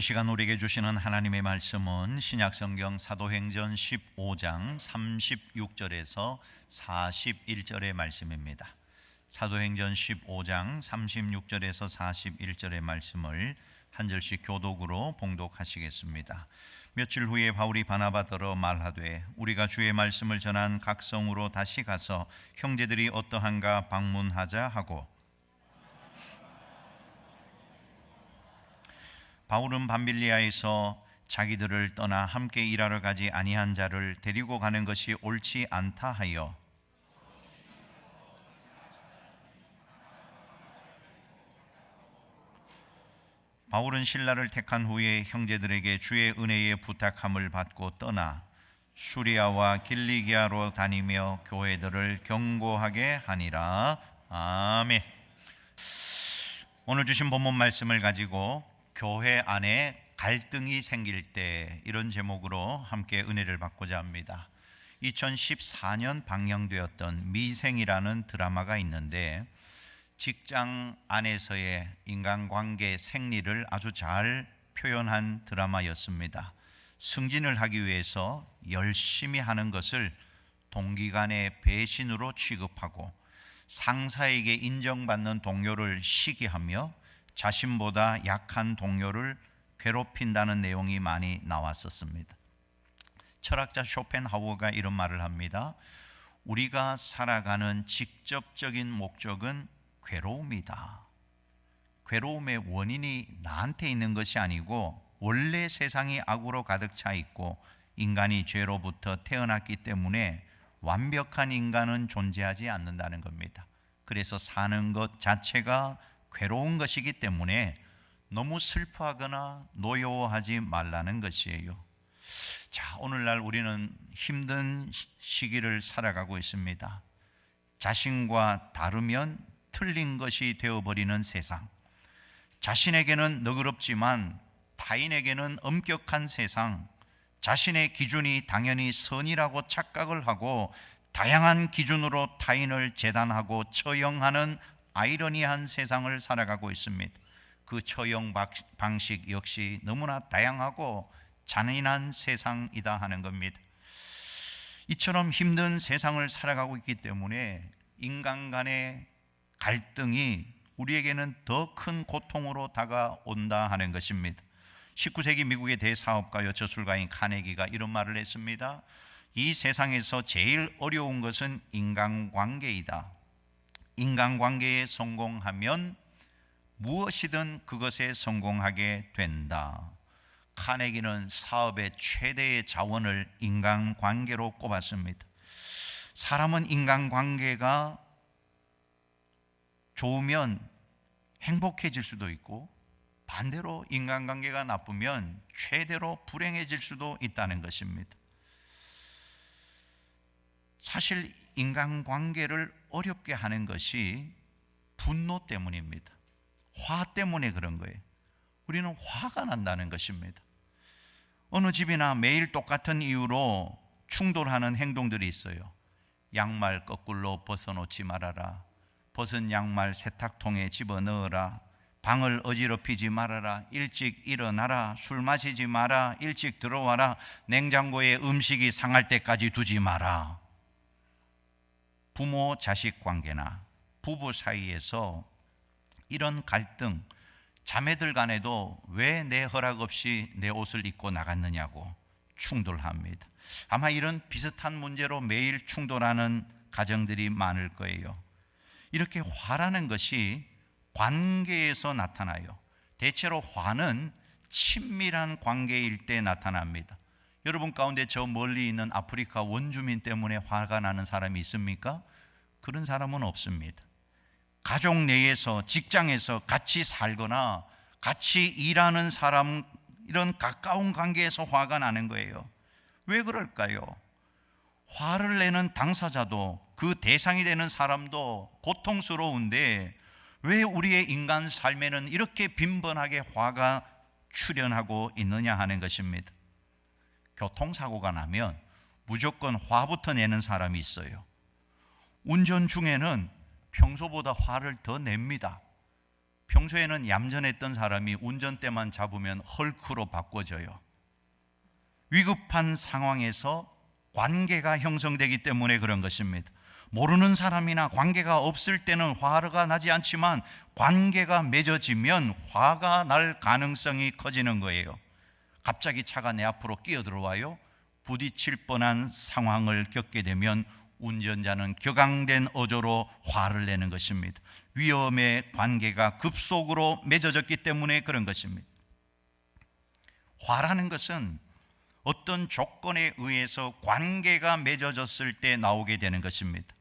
이 시간 우리에게 주시는 하나님의 말씀은 신약성경 사도행전 15장 36절에서 41절의 말씀입니다. 사도행전 15장 36절에서 41절의 말씀을 한 절씩 교독으로 봉독하시겠습니다. 며칠 후에 바울이 바나바더러 말하되 우리가 주의 말씀을 전한 각 성으로 다시 가서 형제들이 어떠한가 방문하자 하고, 바울은 밤빌리아에서 자기들을 떠나 함께 일하러 가지 아니한 자를 데리고 가는 것이 옳지 않다 하여 바울은 신라를 택한 후에 형제들에게 주의 은혜의 부탁함을 받고 떠나 수리아와 길리기아로 다니며 교회들을 경고하게 하니라. 아멘. 오늘 주신 본문 말씀을 가지고 교회 안에 갈등이 생길 때, 이런 제목으로 함께 은혜를 받고자 합니다. 2014년 방영되었던 미생이라는 드라마가 있는데 직장 안에서의 인간관계 생리를 아주 잘 표현한 드라마였습니다. 승진을 하기 위해서 열심히 하는 것을 동기간의 배신으로 취급하고 상사에게 인정받는 동료를 시기하며 자신보다 약한 동료를 괴롭힌다는 내용이 많이 나왔었습니다. 철학자 쇼펜하우어가 이런 말을 합니다. 우리가 살아가는 직접적인 목적은 괴로움이다. 괴로움의 원인이 나한테 있는 것이 아니고 원래 세상이 악으로 가득 차 있고 인간이 죄로부터 태어났기 때문에 완벽한 인간은 존재하지 않는다는 겁니다. 그래서 사는 것 자체가 괴로운 것이기 때문에 너무 슬퍼하거나 노여워하지 말라는 것이에요. 자, 오늘날 우리는 힘든 시기를 살아가고 있습니다. 자신과 다르면 틀린 것이 되어버리는 세상, 자신에게는 너그럽지만 타인에게는 엄격한 세상, 자신의 기준이 당연히 선이라고 착각을 하고 다양한 기준으로 타인을 재단하고 처형하는 아이러니한 세상을 살아가고 있습니다. 그 처형 방식 역시 너무나 다양하고 잔인한 세상이다 하는 겁니다. 이처럼 힘든 세상을 살아가고 있기 때문에 인간 간의 갈등이 우리에게는 더 큰 고통으로 다가온다 하는 것입니다. 19세기 미국의 대사업가요 저술가인 카네기가 이런 말을 했습니다. 이 세상에서 제일 어려운 것은 인간관계이다. 인간관계에 성공하면 무엇이든 그것에 성공하게 된다. 카네기는 사업의 최대의 자원을 인간관계로 꼽았습니다. 사람은 인간관계가 좋으면 행복해질 수도 있고 반대로 인간관계가 나쁘면 최대로 불행해질 수도 있다는 것입니다. 사실 인간관계를 어렵게 하는 것이 분노 때문입니다. 화 때문에 그런 거예요. 우리는 화가 난다는 것입니다. 어느 집이나 매일 똑같은 이유로 충돌하는 행동들이 있어요. 양말 거꾸로 벗어놓지 말아라. 벗은 양말 세탁통에 집어넣어라. 방을 어지럽히지 말아라. 일찍 일어나라. 술 마시지 마라. 일찍 들어와라. 냉장고에 음식이 상할 때까지 두지 마라. 부모 자식 관계나 부부 사이에서 이런 갈등, 자매들 간에도 왜 내 허락 없이 내 옷을 입고 나갔느냐고 충돌합니다. 아마 이런 비슷한 문제로 매일 충돌하는 가정들이 많을 거예요. 이렇게 화라는 것이 관계에서 나타나요. 대체로 화는 친밀한 관계일 때 나타납니다. 여러분 가운데 저 멀리 있는 아프리카 원주민 때문에 화가 나는 사람이 있습니까? 그런 사람은 없습니다. 가족 내에서, 직장에서 같이 살거나 같이 일하는 사람, 이런 가까운 관계에서 화가 나는 거예요. 왜 그럴까요? 화를 내는 당사자도 그 대상이 되는 사람도 고통스러운데 왜 우리의 인간 삶에는 이렇게 빈번하게 화가 출현하고 있느냐 하는 것입니다. 교통사고가 나면 무조건 화부터 내는 사람이 있어요. 운전 중에는 평소보다 화를 더 냅니다. 평소에는 얌전했던 사람이 운전대만 잡으면 헐크로 바꿔져요. 위급한 상황에서 관계가 형성되기 때문에 그런 것입니다. 모르는 사람이나 관계가 없을 때는 화가 나지 않지만 관계가 맺어지면 화가 날 가능성이 커지는 거예요. 갑자기 차가 내 앞으로 끼어들어와요. 부딪힐 뻔한 상황을 겪게 되면 운전자는 격앙된 어조로 화를 내는 것입니다. 위험의 관계가 급속으로 맺어졌기 때문에 그런 것입니다. 화라는 것은 어떤 조건에 의해서 관계가 맺어졌을 때 나오게 되는 것입니다.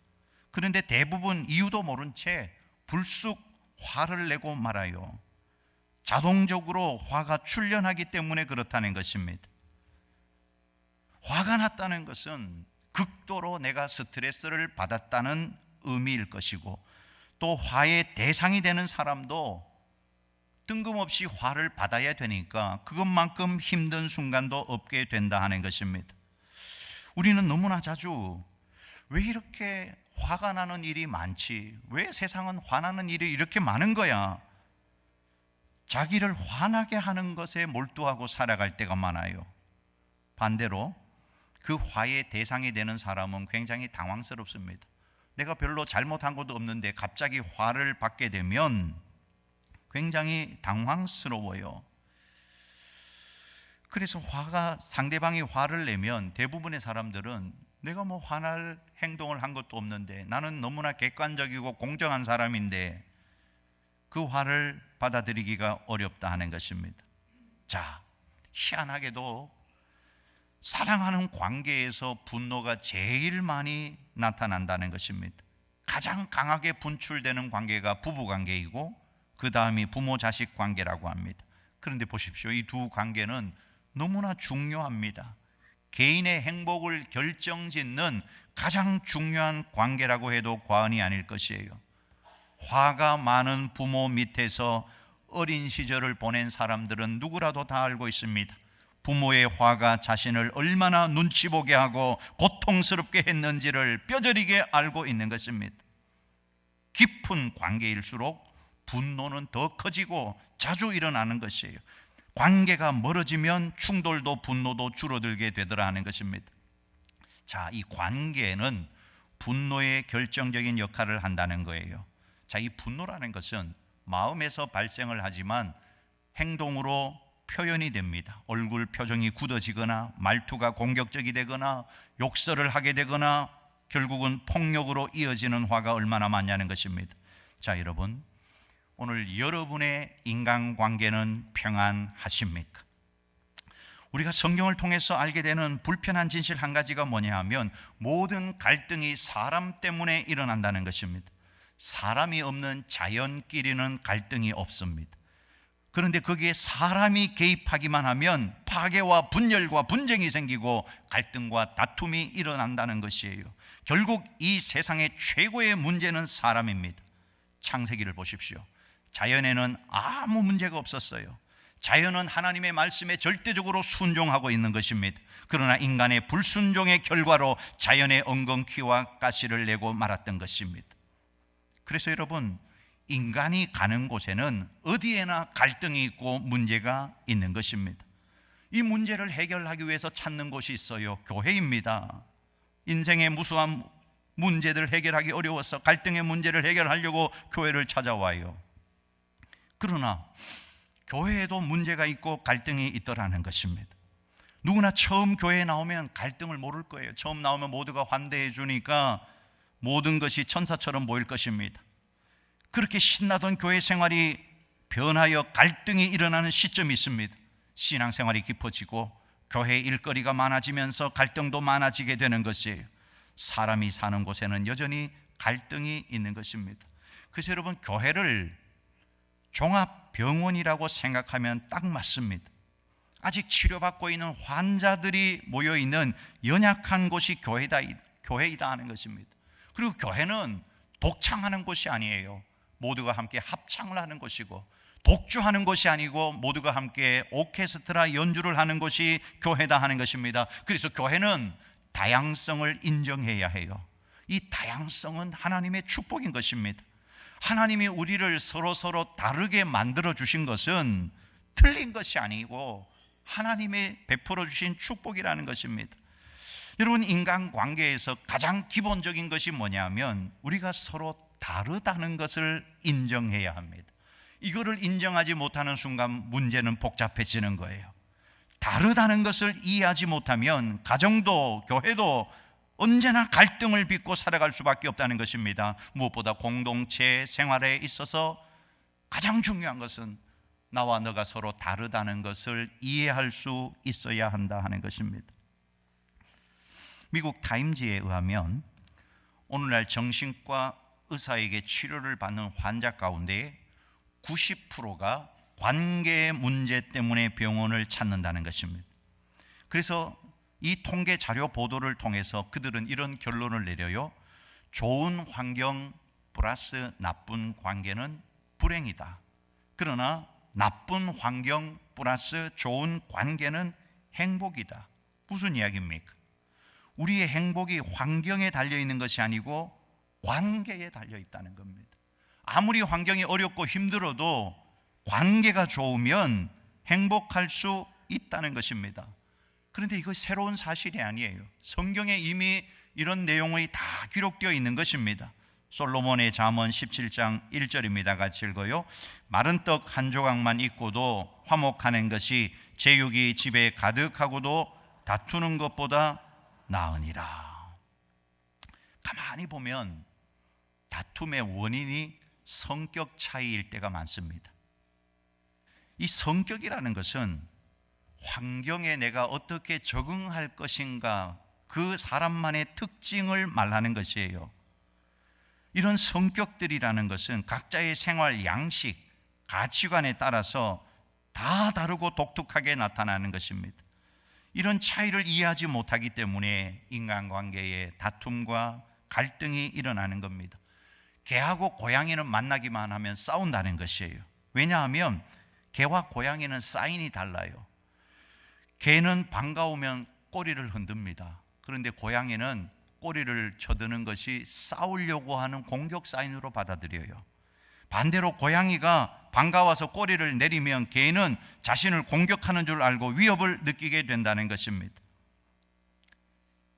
그런데 대부분 이유도 모른 채 불쑥 화를 내고 말아요. 자동적으로 화가 출현하기 때문에 그렇다는 것입니다. 화가 났다는 것은 극도로 내가 스트레스를 받았다는 의미일 것이고, 또 화의 대상이 되는 사람도 뜬금없이 화를 받아야 되니까 그것만큼 힘든 순간도 없게 된다 하는 것입니다. 우리는 너무나 자주 왜 이렇게 화가 나는 일이 많지? 왜 세상은 화나는 일이 이렇게 많은 거야? 자기를 화나게 하는 것에 몰두하고 살아갈 때가 많아요. 반대로 그 화의 대상이 되는 사람은 굉장히 당황스럽습니다. 내가 별로 잘못한 것도 없는데 갑자기 화를 받게 되면 굉장히 당황스러워요. 그래서 상대방이 화를 내면 대부분의 사람들은 내가 뭐 화날 행동을 한 것도 없는데, 나는 너무나 객관적이고 공정한 사람인데 그 화를 받아들이기가 어렵다 하는 것입니다. 자, 희한하게도 사랑하는 관계에서 분노가 제일 많이 나타난다는 것입니다. 가장 강하게 분출되는 관계가 부부 관계이고 그 다음이 부모 자식 관계라고 합니다. 그런데 보십시오, 이 두 관계는 너무나 중요합니다. 개인의 행복을 결정짓는 가장 중요한 관계라고 해도 과언이 아닐 것이에요. 화가 많은 부모 밑에서 어린 시절을 보낸 사람들은 누구라도 다 알고 있습니다. 부모의 화가 자신을 얼마나 눈치 보게 하고 고통스럽게 했는지를 뼈저리게 알고 있는 것입니다. 깊은 관계일수록 분노는 더 커지고 자주 일어나는 것이에요. 관계가 멀어지면 충돌도 분노도 줄어들게 되더라 하는 것입니다. 자, 이 관계는 분노의 결정적인 역할을 한다는 거예요. 자, 이 분노라는 것은 마음에서 발생을 하지만 행동으로 표현이 됩니다. 얼굴 표정이 굳어지거나 말투가 공격적이 되거나 욕설을 하게 되거나 결국은 폭력으로 이어지는 화가 얼마나 많냐는 것입니다. 자, 여러분, 오늘 여러분의 인간관계는 평안하십니까? 우리가 성경을 통해서 알게 되는 불편한 진실 한 가지가 뭐냐 하면 모든 갈등이 사람 때문에 일어난다는 것입니다. 사람이 없는 자연끼리는 갈등이 없습니다. 그런데 거기에 사람이 개입하기만 하면 파괴와 분열과 분쟁이 생기고 갈등과 다툼이 일어난다는 것이에요. 결국 이 세상의 최고의 문제는 사람입니다. 창세기를 보십시오. 자연에는 아무 문제가 없었어요. 자연은 하나님의 말씀에 절대적으로 순종하고 있는 것입니다. 그러나 인간의 불순종의 결과로 자연의 엉겅퀴와 가시를 내고 말았던 것입니다. 그래서 여러분, 인간이 가는 곳에는 어디에나 갈등이 있고 문제가 있는 것입니다. 이 문제를 해결하기 위해서 찾는 곳이 있어요. 교회입니다. 인생의 무수한 문제들 해결하기 어려워서 갈등의 문제를 해결하려고 교회를 찾아와요. 그러나 교회에도 문제가 있고 갈등이 있더라는 것입니다. 누구나 처음 교회에 나오면 갈등을 모를 거예요. 처음 나오면 모두가 환대해 주니까 모든 것이 천사처럼 보일 것입니다. 그렇게 신나던 교회 생활이 변하여 갈등이 일어나는 시점이 있습니다. 신앙생활이 깊어지고 교회 일거리가 많아지면서 갈등도 많아지게 되는 것이에요. 사람이 사는 곳에는 여전히 갈등이 있는 것입니다. 그래서 여러분, 교회를 종합병원이라고 생각하면 딱 맞습니다. 아직 치료받고 있는 환자들이 모여있는 연약한 곳이 교회이다 하는 것입니다. 그리고 교회는 독창하는 곳이 아니에요. 모두가 함께 합창을 하는 곳이고, 독주하는 것이 아니고 모두가 함께 오케스트라 연주를 하는 것이 교회다 하는 것입니다. 그래서 교회는 다양성을 인정해야 해요. 이 다양성은 하나님의 축복인 것입니다. 하나님이 우리를 서로 다르게 만들어 주신 것은 틀린 것이 아니고 하나님의 베풀어 주신 축복이라는 것입니다. 여러분, 인간관계에서 가장 기본적인 것이 뭐냐면 우리가 서로 다르다는 것을 인정해야 합니다. 이거를 인정하지 못하는 순간 문제는 복잡해지는 거예요. 다르다는 것을 이해하지 못하면 가정도 교회도 언제나 갈등을 빚고 살아갈 수밖에 없다는 것입니다. 무엇보다 공동체 생활에 있어서 가장 중요한 것은 나와 너가 서로 다르다는 것을 이해할 수 있어야 한다 하는 것입니다. 미국 타임지에 의하면 오늘날 정신과 의사에게 치료를 받는 환자 가운데 90%가 관계 문제 때문에 병원을 찾는다는 것입니다. 그래서 이 통계 자료 보도를 통해서 그들은 이런 결론을 내려요. 좋은 환경 플러스 나쁜 관계는 불행이다. 그러나 나쁜 환경 플러스 좋은 관계는 행복이다. 무슨 이야기입니까? 우리의 행복이 환경에 달려있는 것이 아니고 관계에 달려있다는 겁니다. 아무리 환경이 어렵고 힘들어도 관계가 좋으면 행복할 수 있다는 것입니다. 그런데 이거 새로운 사실이 아니에요. 성경에 이미 이런 내용이 다 기록되어 있는 것입니다. 솔로몬의 잠언 17장 1절입니다. 같이 읽어요. 마른 떡 한 조각만 있고도 화목하는 것이 제육이 집에 가득하고도 다투는 것보다 나으니라. 가만히 보면 다툼의 원인이 성격 차이일 때가 많습니다. 이 성격이라는 것은 환경에 내가 어떻게 적응할 것인가, 그 사람만의 특징을 말하는 것이에요. 이런 성격들이라는 것은 각자의 생활 양식, 가치관에 따라서 다 다르고 독특하게 나타나는 것입니다. 이런 차이를 이해하지 못하기 때문에 인간관계에 다툼과 갈등이 일어나는 겁니다. 개하고 고양이는 만나기만 하면 싸운다는 것이에요. 왜냐하면 개와 고양이는 사인이 달라요. 개는 반가우면 꼬리를 흔듭니다. 그런데 고양이는 꼬리를 쳐드는 것이 싸우려고 하는 공격 사인으로 받아들여요. 반대로 고양이가 반가워서 꼬리를 내리면 개는 자신을 공격하는 줄 알고 위협을 느끼게 된다는 것입니다.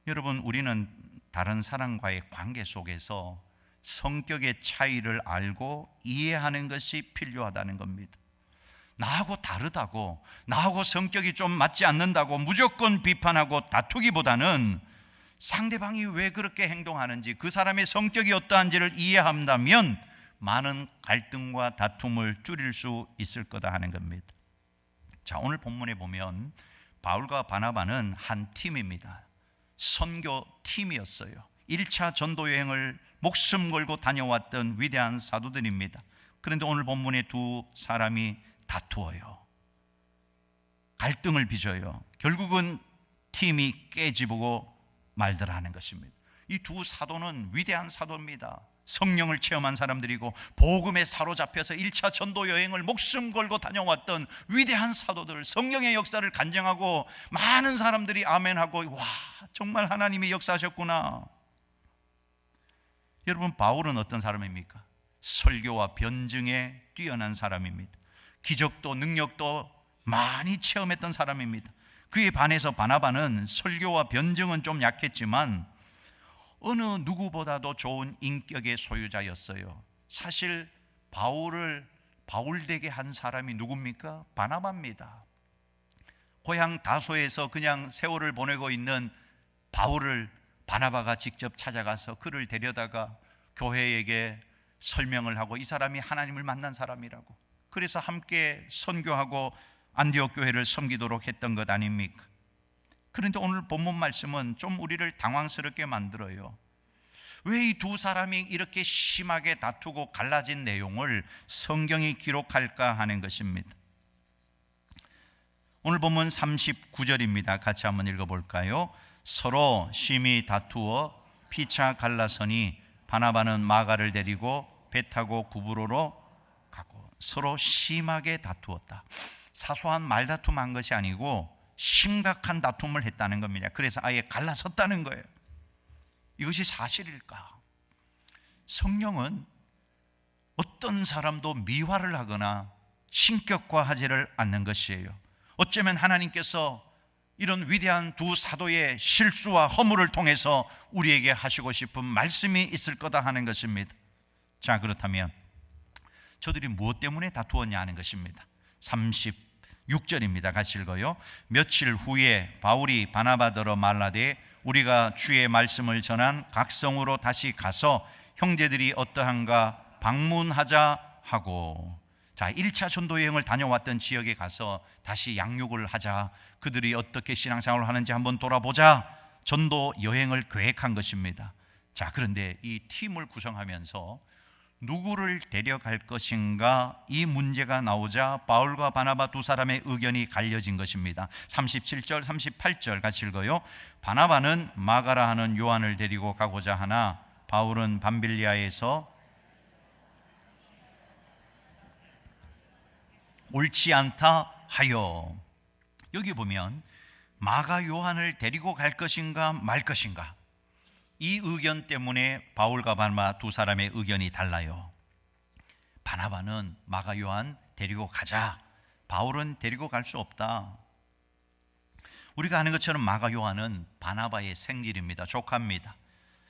여러분, 우리는 다른 사람과의 관계 속에서 성격의 차이를 알고 이해하는 것이 필요하다는 겁니다. 나하고 다르다고, 나하고 성격이 좀 맞지 않는다고 무조건 비판하고 다투기보다는 상대방이 왜 그렇게 행동하는지, 그 사람의 성격이 어떠한지를 이해한다면 많은 갈등과 다툼을 줄일 수 있을 거다 하는 겁니다. 자, 오늘 본문에 보면 바울과 바나바는 한 팀입니다. 선교 팀이었어요. 1차 전도 여행을 목숨 걸고 다녀왔던 위대한 사도들입니다. 그런데 오늘 본문에 두 사람이 다투어요. 갈등을 빚어요. 결국은 팀이 깨지고 말들 하는 것입니다. 이 두 사도는 위대한 사도입니다. 성령을 체험한 사람들이고 복음에 사로잡혀서 1차 전도 여행을 목숨 걸고 다녀왔던 위대한 사도들, 성령의 역사를 간증하고 많은 사람들이 아멘하고, 와, 정말 하나님이 역사하셨구나. 여러분, 바울은 어떤 사람입니까? 설교와 변증에 뛰어난 사람입니다. 기적도 능력도 많이 체험했던 사람입니다. 그에 반해서 바나바는 설교와 변증은 좀 약했지만 어느 누구보다도 좋은 인격의 소유자였어요. 사실 바울을 바울되게 한 사람이 누굽니까? 바나바입니다. 고향 다소에서 그냥 세월을 보내고 있는 바울을 바나바가 직접 찾아가서 그를 데려다가 교회에게 설명을 하고 이 사람이 하나님을 만난 사람이라고, 그래서 함께 선교하고 안디옥 교회를 섬기도록 했던 것 아닙니까? 그런데 오늘 본문 말씀은 좀 우리를 당황스럽게 만들어요. 왜 이 두 사람이 이렇게 심하게 다투고 갈라진 내용을 성경이 기록할까 하는 것입니다. 오늘 본문 39절입니다. 같이 한번 읽어볼까요? 서로 심히 다투어 피차 갈라서니 바나바는 마가를 데리고 배 타고 구브로로 가고. 서로 심하게 다투었다. 사소한 말다툼한 것이 아니고 심각한 다툼을 했다는 겁니다. 그래서 아예 갈라섰다는 거예요. 이것이 사실일까? 성령은 어떤 사람도 미화를 하거나 신격화하지를 않는 것이에요. 어쩌면 하나님께서 이런 위대한 두 사도의 실수와 허물을 통해서 우리에게 하시고 싶은 말씀이 있을 거다 하는 것입니다. 자, 그렇다면 저들이 무엇 때문에 다투었냐 하는 것입니다. 36절입니다. 같이 읽어요. 며칠 후에 바울이 바나바더러 말라되 우리가 주의 말씀을 전한 각성으로 다시 가서 형제들이 어떠한가 방문하자 하고, 자, 1차 전도 여행을 다녀왔던 지역에 가서 다시 양육을 하자, 그들이 어떻게 신앙생활을 하는지 한번 돌아보자, 전도 여행을 계획한 것입니다. 자, 그런데 이 팀을 구성하면서 누구를 데려갈 것인가, 이 문제가 나오자 바울과 바나바 두 사람의 의견이 갈려진 것입니다. 37절 38절 같이 읽어요. 바나바는 마가라 하는 요한을 데리고 가고자 하나 바울은 밤빌리아에서 옳지 않다 하여. 여기 보면 마가 요한을 데리고 갈 것인가 말 것인가, 이 의견 때문에 바울과 바나바 두 사람의 의견이 달라요. 바나바는 마가 요한 데리고 가자, 바울은 데리고 갈 수 없다. 우리가 아는 것처럼 마가 요한은 바나바의 생질입니다. 조카입니다.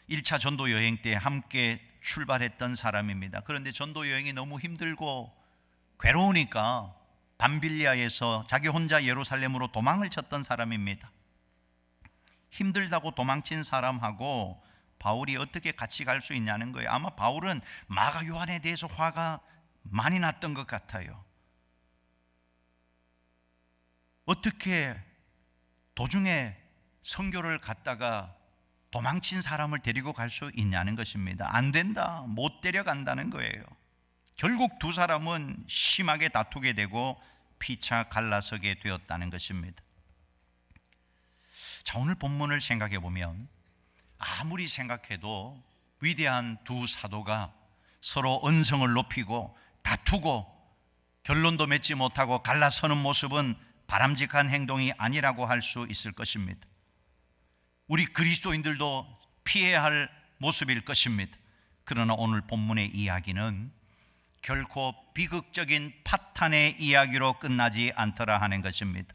1차 전도 여행 때 함께 출발했던 사람입니다. 그런데 전도 여행이 너무 힘들고 괴로우니까 밤빌리아에서 자기 혼자 예루살렘으로 도망을 쳤던 사람입니다. 힘들다고 도망친 사람하고 바울이 어떻게 같이 갈 수 있냐는 거예요. 아마 바울은 마가 요한에 대해서 화가 많이 났던 것 같아요. 어떻게 도중에 선교를 갔다가 도망친 사람을 데리고 갈 수 있냐는 것입니다. 안 된다, 못 데려간다는 거예요. 결국 두 사람은 심하게 다투게 되고 피차 갈라서게 되었다는 것입니다. 자, 오늘 본문을 생각해 보면 아무리 생각해도 위대한 두 사도가 서로 언성을 높이고 다투고 결론도 맺지 못하고 갈라서는 모습은 바람직한 행동이 아니라고 할 수 있을 것입니다. 우리 그리스도인들도 피해야 할 모습일 것입니다. 그러나 오늘 본문의 이야기는 결코 비극적인 파탄의 이야기로 끝나지 않더라 하는 것입니다.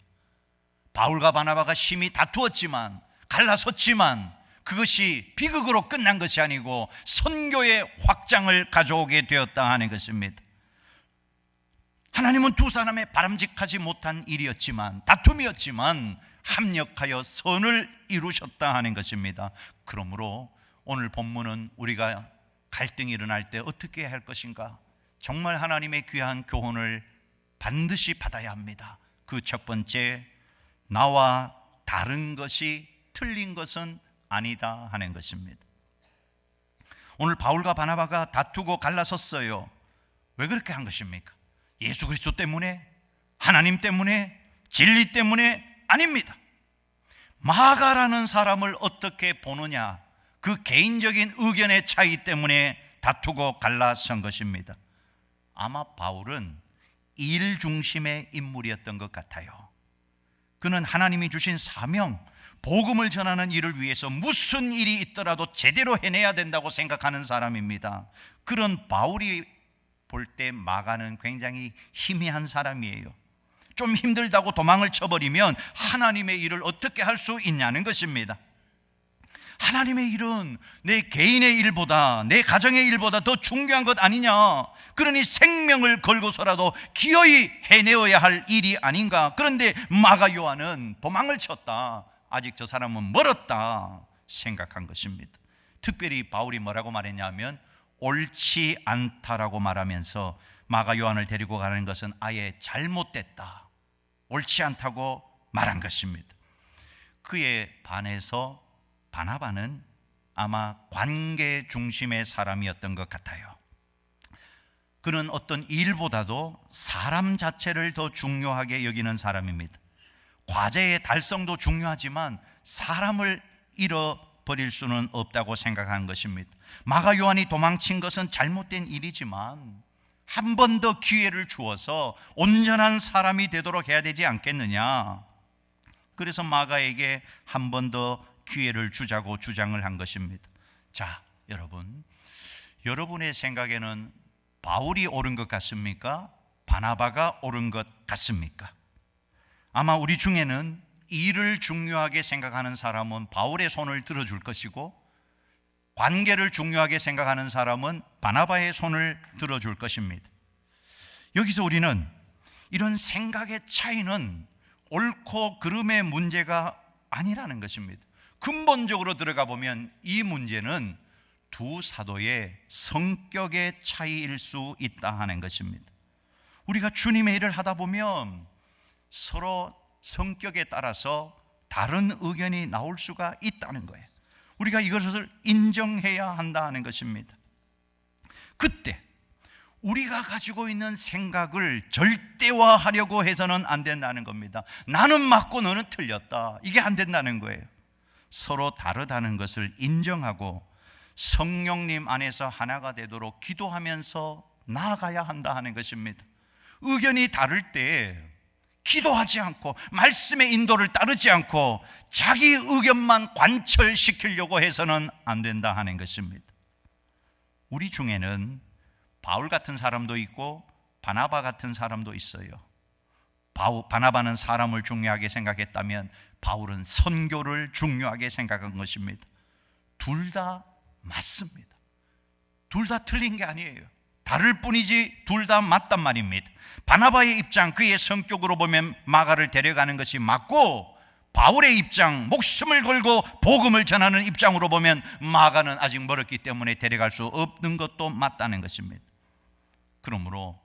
바울과 바나바가 심히 다투었지만, 갈라섰지만 그것이 비극으로 끝난 것이 아니고 선교의 확장을 가져오게 되었다 하는 것입니다. 하나님은 두 사람의 바람직하지 못한 일이었지만, 다툼이었지만 합력하여 선을 이루셨다 하는 것입니다. 그러므로 오늘 본문은 우리가 갈등이 일어날 때 어떻게 해야 할 것인가, 정말 하나님의 귀한 교훈을 반드시 받아야 합니다. 그 첫 번째, 나와 다른 것이 틀린 것은 아니다 하는 것입니다. 오늘 바울과 바나바가 다투고 갈라섰어요. 왜 그렇게 한 것입니까? 예수 그리스도 때문에? 하나님 때문에? 진리 때문에? 아닙니다. 마가라는 사람을 어떻게 보느냐, 그 개인적인 의견의 차이 때문에 다투고 갈라선 것입니다. 아마 바울은 일 중심의 인물이었던 것 같아요. 그는 하나님이 주신 사명, 복음을 전하는 일을 위해서 무슨 일이 있더라도 제대로 해내야 된다고 생각하는 사람입니다. 그런 바울이 볼 때 마가는 굉장히 희미한 사람이에요. 좀 힘들다고 도망을 쳐버리면 하나님의 일을 어떻게 할 수 있냐는 것입니다. 하나님의 일은 내 개인의 일보다, 내 가정의 일보다 더 중요한 것 아니냐. 그러니 생명을 걸고서라도 기어이 해내어야 할 일이 아닌가. 그런데 마가 요한은 도망을 쳤다, 아직 저 사람은 멀었다 생각한 것입니다. 특별히 바울이 뭐라고 말했냐면 옳지 않다라고 말하면서 마가 요한을 데리고 가는 것은 아예 잘못됐다, 옳지 않다고 말한 것입니다. 그에 반해서 바나바는 아마 관계 중심의 사람이었던 것 같아요. 그는 어떤 일보다도 사람 자체를 더 중요하게 여기는 사람입니다. 과제의 달성도 중요하지만 사람을 잃어버릴 수는 없다고 생각하는 것입니다. 마가 요한이 도망친 것은 잘못된 일이지만 한 번 더 기회를 주어서 온전한 사람이 되도록 해야 되지 않겠느냐. 그래서 마가에게 한 번 더 기회를 주자고 주장을 한 것입니다. 자, 여러분, 여러분의 생각에는 바울이 옳은 것 같습니까? 바나바가 옳은 것 같습니까? 아마 우리 중에는 일을 중요하게 생각하는 사람은 바울의 손을 들어줄 것이고, 관계를 중요하게 생각하는 사람은 바나바의 손을 들어줄 것입니다. 여기서 우리는 이런 생각의 차이는 옳고 그름의 문제가 아니라는 것입니다. 근본적으로 들어가 보면 이 문제는 두 사도의 성격의 차이일 수 있다 하는 것입니다. 우리가 주님의 일을 하다 보면 서로 성격에 따라서 다른 의견이 나올 수가 있다는 거예요. 우리가 이것을 인정해야 한다는 것입니다. 그때 우리가 가지고 있는 생각을 절대화하려고 해서는 안 된다는 겁니다. 나는 맞고 너는 틀렸다, 이게 안 된다는 거예요. 서로 다르다는 것을 인정하고 성령님 안에서 하나가 되도록 기도하면서 나아가야 한다 하는 것입니다. 의견이 다를 때 기도하지 않고 말씀의 인도를 따르지 않고 자기 의견만 관철시키려고 해서는 안 된다 하는 것입니다. 우리 중에는 바울 같은 사람도 있고 바나바 같은 사람도 있어요. 바나바는 사람을 중요하게 생각했다면 바울은 선교를 중요하게 생각한 것입니다. 둘 다 맞습니다. 둘 다 틀린 게 아니에요. 다를 뿐이지 둘 다 맞단 말입니다. 바나바의 입장, 그의 성격으로 보면 마가를 데려가는 것이 맞고, 바울의 입장, 목숨을 걸고 복음을 전하는 입장으로 보면 마가는 아직 멀었기 때문에 데려갈 수 없는 것도 맞다는 것입니다. 그러므로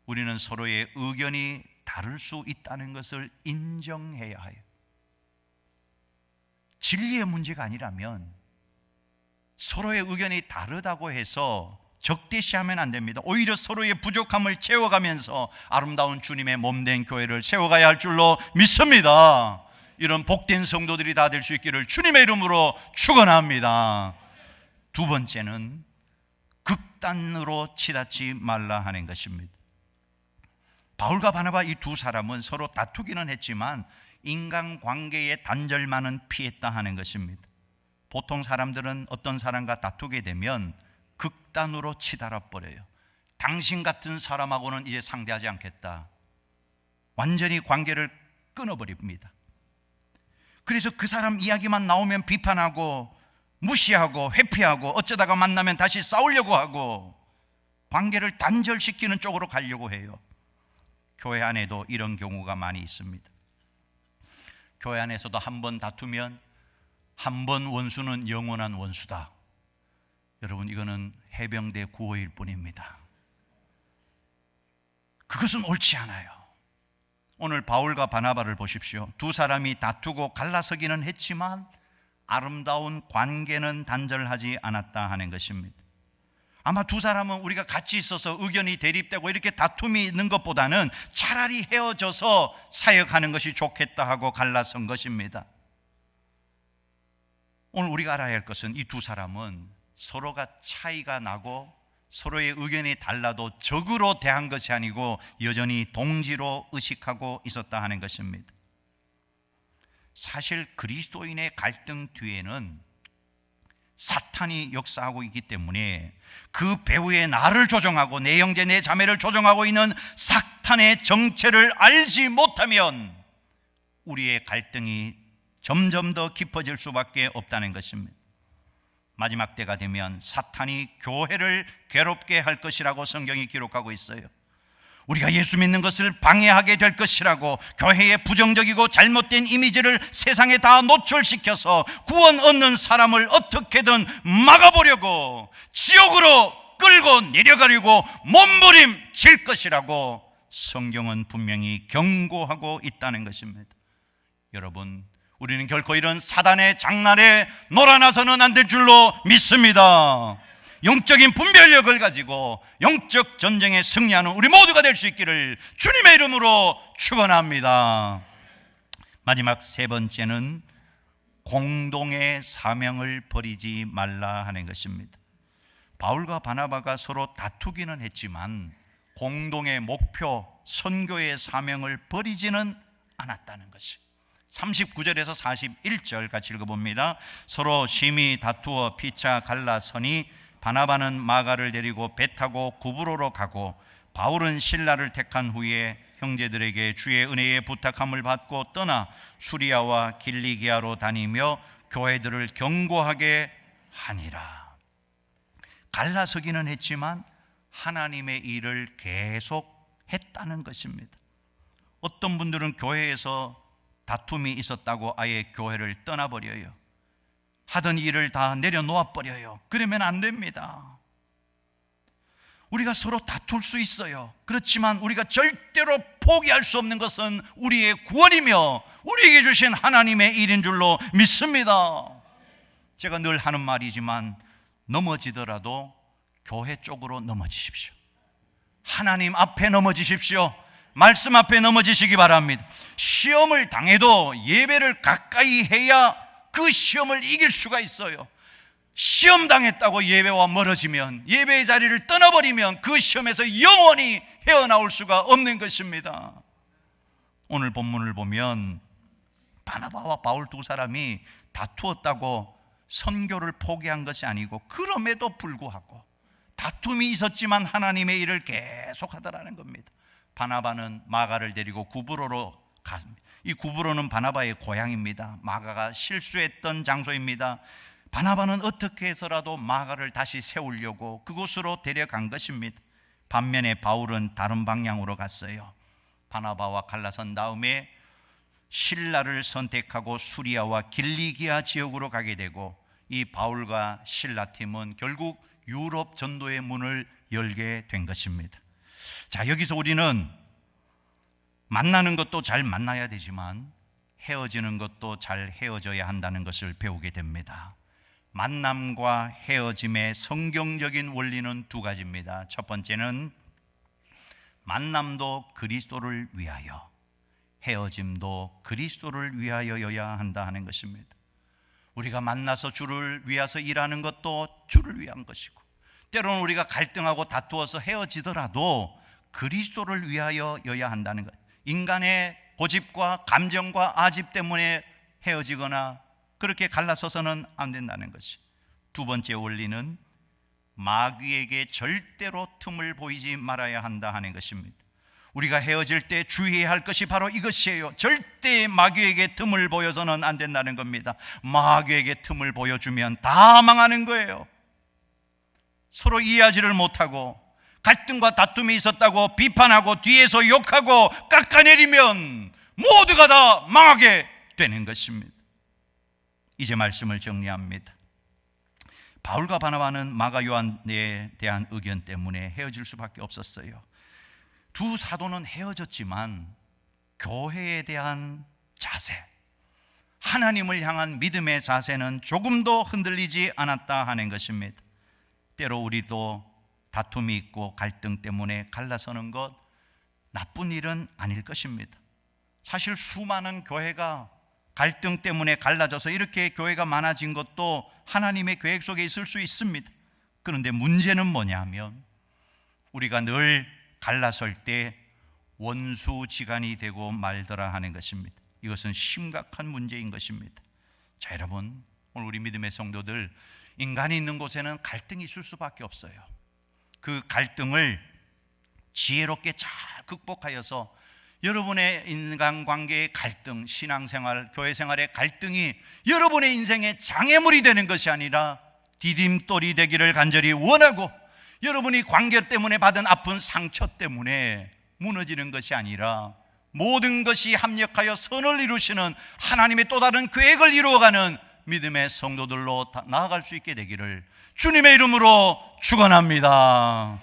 우리는 서로의 의견이 다를 수 있다는 것을 인정해야 해요. 진리의 문제가 아니라면 서로의 의견이 다르다고 해서 적대시하면 안 됩니다. 오히려 서로의 부족함을 채워가면서 아름다운 주님의 몸된 교회를 세워가야 할 줄로 믿습니다. 이런 복된 성도들이 다 될 수 있기를 주님의 이름으로 축원합니다. 두 번째는 극단으로 치닫지 말라 하는 것입니다. 바울과 바나바 이 두 사람은 서로 다투기는 했지만 인간관계의 단절만은 피했다 하는 것입니다. 보통 사람들은 어떤 사람과 다투게 되면 극단으로 치달아 버려요. 당신 같은 사람하고는 이제 상대하지 않겠다, 완전히 관계를 끊어버립니다. 그래서 그 사람 이야기만 나오면 비판하고 무시하고 회피하고, 어쩌다가 만나면 다시 싸우려고 하고 관계를 단절시키는 쪽으로 가려고 해요. 교회 안에도 이런 경우가 많이 있습니다. 교회 안에서도 한 번 다투면 한 번 원수는 영원한 원수다. 여러분, 이거는 해병대 구호일 뿐입니다. 그것은 옳지 않아요. 오늘 바울과 바나바를 보십시오. 두 사람이 다투고 갈라서기는 했지만 아름다운 관계는 단절하지 않았다 하는 것입니다. 아마 두 사람은 우리가 같이 있어서 의견이 대립되고 이렇게 다툼이 있는 것보다는 차라리 헤어져서 사역하는 것이 좋겠다 하고 갈라선 것입니다. 오늘 우리가 알아야 할 것은 이 두 사람은 서로가 차이가 나고 서로의 의견이 달라도 적으로 대한 것이 아니고 여전히 동지로 의식하고 있었다 하는 것입니다. 사실 그리스도인의 갈등 뒤에는 사탄이 역사하고 있기 때문에 그 배후에 나를 조종하고 내 형제 내 자매를 조종하고 있는 사탄의 정체를 알지 못하면 우리의 갈등이 점점 더 깊어질 수밖에 없다는 것입니다. 마지막 때가 되면 사탄이 교회를 괴롭게 할 것이라고 성경이 기록하고 있어요. 우리가 예수 믿는 것을 방해하게 될 것이라고 교회의 부정적이고 잘못된 이미지를 세상에 다 노출시켜서 구원 얻는 사람을 어떻게든 막아보려고 지옥으로 끌고 내려가려고 몸부림칠 것이라고 성경은 분명히 경고하고 있다는 것입니다. 여러분, 우리는 결코 이런 사단의 장난에 놀아나서는 안 될 줄로 믿습니다. 영적인 분별력을 가지고 영적 전쟁에 승리하는 우리 모두가 될 수 있기를 주님의 이름으로 축원합니다. 마지막 세 번째는 공동의 사명을 버리지 말라 하는 것입니다. 바울과 바나바가 서로 다투기는 했지만 공동의 목표, 선교의 사명을 버리지는 않았다는 것이 39절에서 41절 같이 읽어봅니다. 서로 심히 다투어 피차 갈라서니 바나바는 마가를 데리고 배 타고 구브로로 가고, 바울은 실라를 택한 후에 형제들에게 주의 은혜에 부탁함을 받고 떠나 수리아와 길리기아로 다니며 교회들을 경고하게 하니라. 갈라서기는 했지만 하나님의 일을 계속 했다는 것입니다. 어떤 분들은 교회에서 다툼이 있었다고 아예 교회를 떠나버려요. 하던 일을 다 내려놓아 버려요. 그러면 안 됩니다. 우리가 서로 다툴 수 있어요. 그렇지만 우리가 절대로 포기할 수 없는 것은 우리의 구원이며 우리에게 주신 하나님의 일인 줄로 믿습니다. 제가 늘 하는 말이지만 넘어지더라도 교회 쪽으로 넘어지십시오. 하나님 앞에 넘어지십시오. 말씀 앞에 넘어지시기 바랍니다. 시험을 당해도 예배를 가까이 해야 그 시험을 이길 수가 있어요. 시험 당했다고 예배와 멀어지면, 예배의 자리를 떠나버리면 그 시험에서 영원히 헤어나올 수가 없는 것입니다. 오늘 본문을 보면 바나바와 바울 두 사람이 다투었다고 선교를 포기한 것이 아니고, 그럼에도 불구하고 다툼이 있었지만 하나님의 일을 계속하더라는 겁니다. 바나바는 마가를 데리고 구브로로 갔습니다. 이 구브로는 바나바의 고향입니다. 마가가 실수했던 장소입니다. 바나바는 어떻게 해서라도 마가를 다시 세우려고 그곳으로 데려간 것입니다. 반면에 바울은 다른 방향으로 갔어요. 바나바와 갈라선 다음에 실라를 선택하고 수리아와 길리기아 지역으로 가게 되고, 이 바울과 실라 팀은 결국 유럽 전도의 문을 열게 된 것입니다. 자, 여기서 우리는 만나는 것도 잘 만나야 되지만 헤어지는 것도 잘 헤어져야 한다는 것을 배우게 됩니다. 만남과 헤어짐의 성경적인 원리는 두 가지입니다. 첫 번째는 만남도 그리스도를 위하여, 헤어짐도 그리스도를 위하여여야 한다 하는 것입니다. 우리가 만나서 주를 위해서 일하는 것도 주를 위한 것이고, 때로는 우리가 갈등하고 다투어서 헤어지더라도 그리스도를 위하여여야 한다는 것. 인간의 고집과 감정과 아집 때문에 헤어지거나 그렇게 갈라서서는 안 된다는 것이. 두 번째 원리는 마귀에게 절대로 틈을 보이지 말아야 한다 하는 것입니다. 우리가 헤어질 때 주의해야 할 것이 바로 이것이에요. 절대 마귀에게 틈을 보여서는 안 된다는 겁니다. 마귀에게 틈을 보여주면 다 망하는 거예요. 서로 이해하지를 못하고 갈등과 다툼이 있었다고 비판하고 뒤에서 욕하고 깎아내리면 모두가 다 망하게 되는 것입니다. 이제 말씀을 정리합니다. 바울과 바나바는 마가 요한에 대한 의견 때문에 헤어질 수밖에 없었어요. 두 사도는 헤어졌지만 교회에 대한 자세, 하나님을 향한 믿음의 자세는 조금도 흔들리지 않았다 하는 것입니다. 때로 우리도 다툼이 있고 갈등 때문에 갈라서는 것, 나쁜 일은 아닐 것입니다. 사실 수많은 교회가 갈등 때문에 갈라져서 이렇게 교회가 많아진 것도 하나님의 계획 속에 있을 수 있습니다. 그런데 문제는 뭐냐면 우리가 늘 갈라설 때 원수지간이 되고 말더라 하는 것입니다. 이것은 심각한 문제인 것입니다. 자, 여러분, 오늘 우리 믿음의 성도들, 인간이 있는 곳에는 갈등이 있을 수밖에 없어요. 그 갈등을 지혜롭게 잘 극복하여서 여러분의 인간관계의 갈등, 신앙생활, 교회생활의 갈등이 여러분의 인생의 장애물이 되는 것이 아니라 디딤돌이 되기를 간절히 원하고, 여러분이 관계 때문에 받은 아픈 상처 때문에 무너지는 것이 아니라 모든 것이 합력하여 선을 이루시는 하나님의 또 다른 계획을 이루어가는 믿음의 성도들로 나아갈 수 있게 되기를 주님의 이름으로 축원합니다.